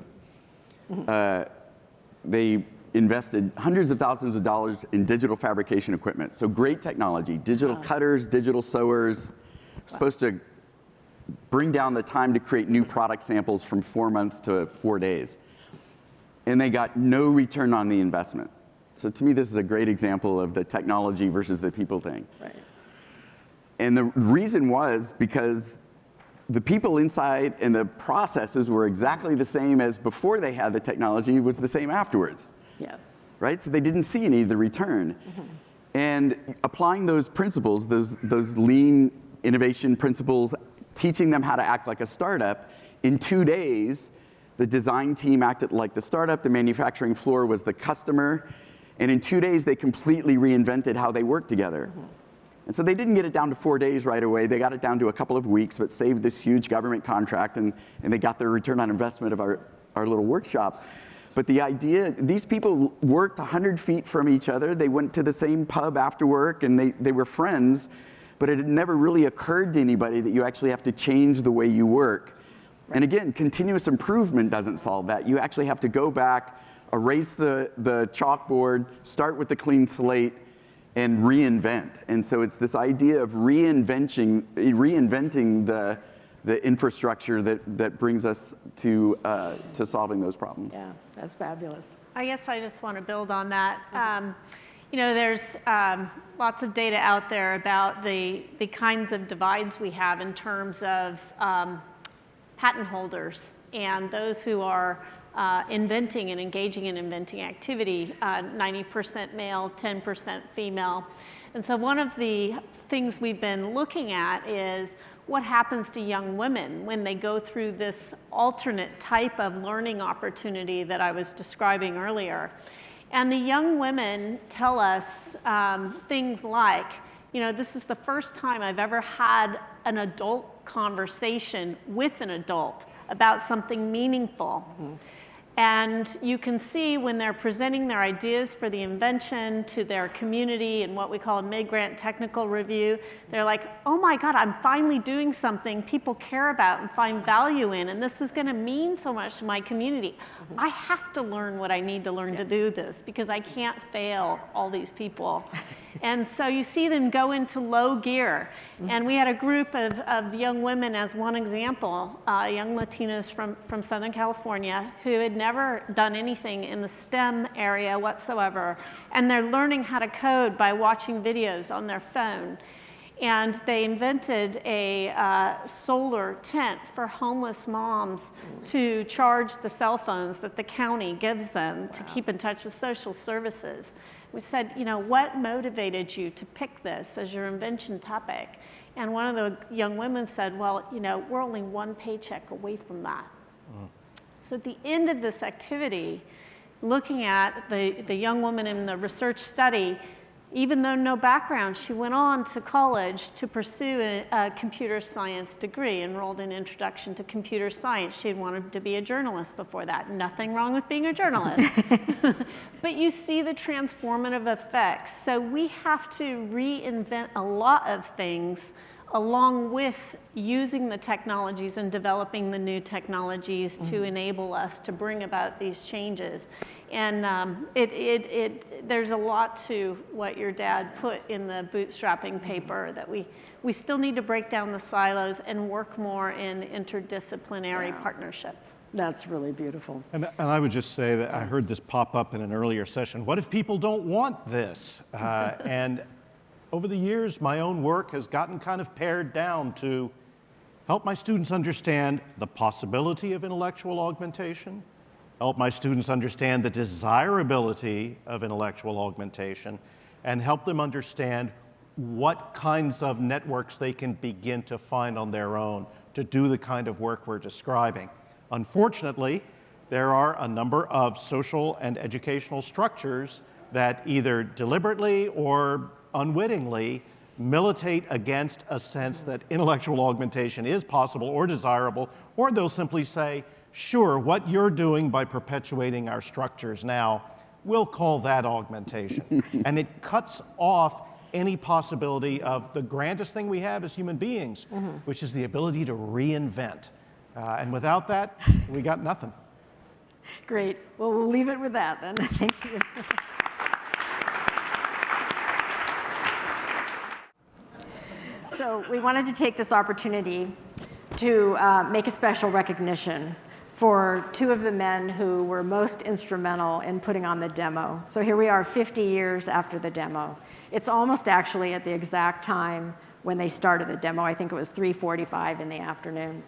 They invested hundreds of thousands of dollars in digital fabrication equipment. So great technology, digital cutters, digital sewers, supposed to bring down the time to create new product samples from 4 months to 4 days. And they got no return on the investment. So to me, this is a great example of the technology versus the people thing. Right. And the reason was because the people inside and the processes were exactly the same as before they had the technology, was the same afterwards. Yeah. Right? So they didn't see any of the return. Mm-hmm. And applying those principles, those lean innovation principles, teaching them how to act like a startup, in 2 days, the design team acted like the startup, the manufacturing floor was the customer, and in 2 days, they completely reinvented how they work together. Mm-hmm. And so they didn't get it down to 4 days right away. They got it down to a couple of weeks, but saved this huge government contract, and they got their return on investment of our little workshop. But the idea, these people worked 100 feet from each other. They went to the same pub after work, and they were friends, but it had never really occurred to anybody that you actually have to change the way you work. And again, continuous improvement doesn't solve that. You actually have to go back, erase the chalkboard, start with the clean slate, and reinvent. And so it's this idea of reinventing the infrastructure that brings us to solving those problems. Yeah, that's fabulous. I guess I just want to build on that. There's lots of data out there about the kinds of divides we have in terms of patent holders and those who are inventing and engaging in inventing activity, 90% male, 10% female. And so one of the things we've been looking at is what happens to young women when they go through this alternate type of learning opportunity that I was describing earlier. And the young women tell us things like, this is the first time I've ever had an adult conversation with an adult about something meaningful. Mm-hmm. And you can see when they're presenting their ideas for the invention to their community in what we call a mid-grant technical review, they're like, oh my God, I'm finally doing something people care about and find value in, and this is gonna mean so much to my community. I have to learn what I need to learn to do this because I can't fail all these people. And so you see them go into low gear. And we had a group of young women as one example, young Latinas from Southern California who had never done anything in the STEM area whatsoever. And they're learning how to code by watching videos on their phone. And they invented a solar tent for homeless moms to charge the cell phones that the county gives them to keep in touch with social services. We said, you know, what motivated you to pick this as your invention topic? And one of the young women said, well, you know, we're only one paycheck away from that. So at the end of this activity, looking at the young woman in the research study, even though no background, she went on to college to pursue a computer science degree, enrolled in Introduction to Computer Science. She had wanted to be a journalist before that. Nothing wrong with being a journalist. But you see the transformative effects. So we have to reinvent a lot of things along with using the technologies and developing the new technologies to enable us to bring about these changes. And there's a lot to what your dad put in the bootstrapping paper, that we still need to break down the silos and work more in interdisciplinary partnerships. That's really beautiful. And I would just say that I heard this pop up in an earlier session. What if people don't want this? And over the years, my own work has gotten kind of pared down to help my students understand the possibility of intellectual augmentation, help my students understand the desirability of intellectual augmentation, and help them understand what kinds of networks they can begin to find on their own to do the kind of work we're describing. Unfortunately, there are a number of social and educational structures that either deliberately or unwittingly militate against a sense that intellectual augmentation is possible or desirable, or they'll simply say, sure, what you're doing by perpetuating our structures now, we'll call that augmentation. And it cuts off any possibility of the grandest thing we have as human beings, which is the ability to reinvent. And without that, we got nothing. Great. Well, we'll leave it with that then. Thank you. So we wanted to take this opportunity to make a special recognition for two of the men who were most instrumental in putting on the demo. So here we are 50 years after the demo. It's almost actually at the exact time when they started the demo. I think it was 3:45 in the afternoon.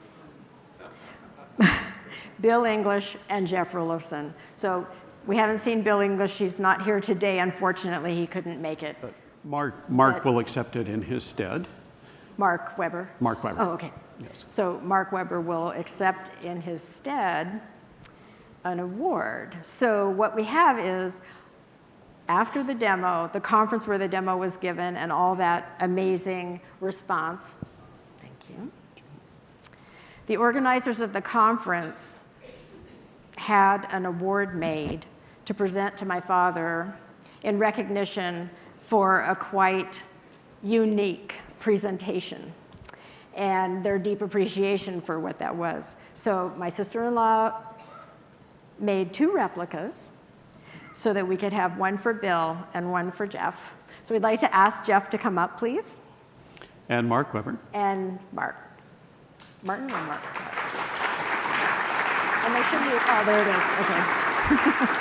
Bill English and Jeff Rulifson. So we haven't seen Bill English. He's not here today. Unfortunately, he couldn't make it. Mark will accept it in his stead. Mark Weber. Mark Weber. Oh, okay. Yes. So Mark Weber will accept in his stead an award. So what we have is, after the demo, the conference where the demo was given and all that amazing response, thank you, the organizers of the conference had an award made to present to my father in recognition for a quite unique presentation and their deep appreciation for what that was. So my sister-in-law made 2 replicas so that we could have one for Bill and one for Jeff. So we'd like to ask Jeff to come up, please. And Mark Weber. And Mark. Martin or Mark? And they should be, oh, there it is, okay.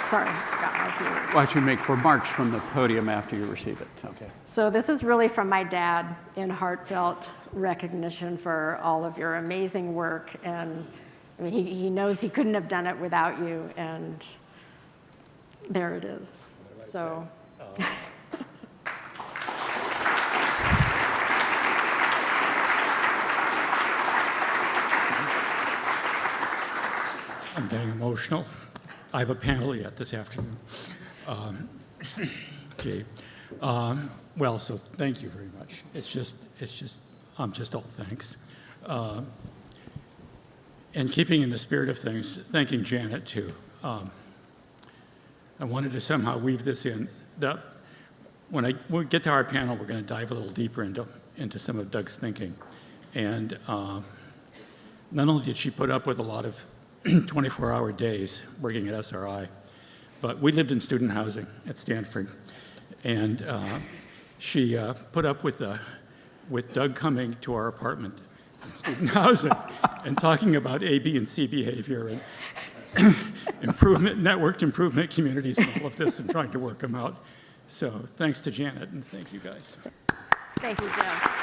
Sorry, got my keys. Why don't you make remarks from the podium after you receive it? Okay. So this is really from my dad in heartfelt recognition for all of your amazing work. And I mean, he knows he couldn't have done it without you. And there it is. So. I'm getting emotional. I have a panel yet this afternoon. Okay. Well, so thank you very much. It's just just all thanks. And keeping in the spirit of things, thanking Janet too. I wanted to somehow weave this in. When we get to our panel, we're going to dive a little deeper into some of Doug's thinking. And not only did she put up with a lot of 24-hour days working at SRI, but we lived in student housing at Stanford. And she put up with Doug coming to our apartment in student housing and talking about A, B, and C behavior and networked improvement communities and all of this and trying to work them out. So thanks to Janet and thank you guys. Thank you, Jim.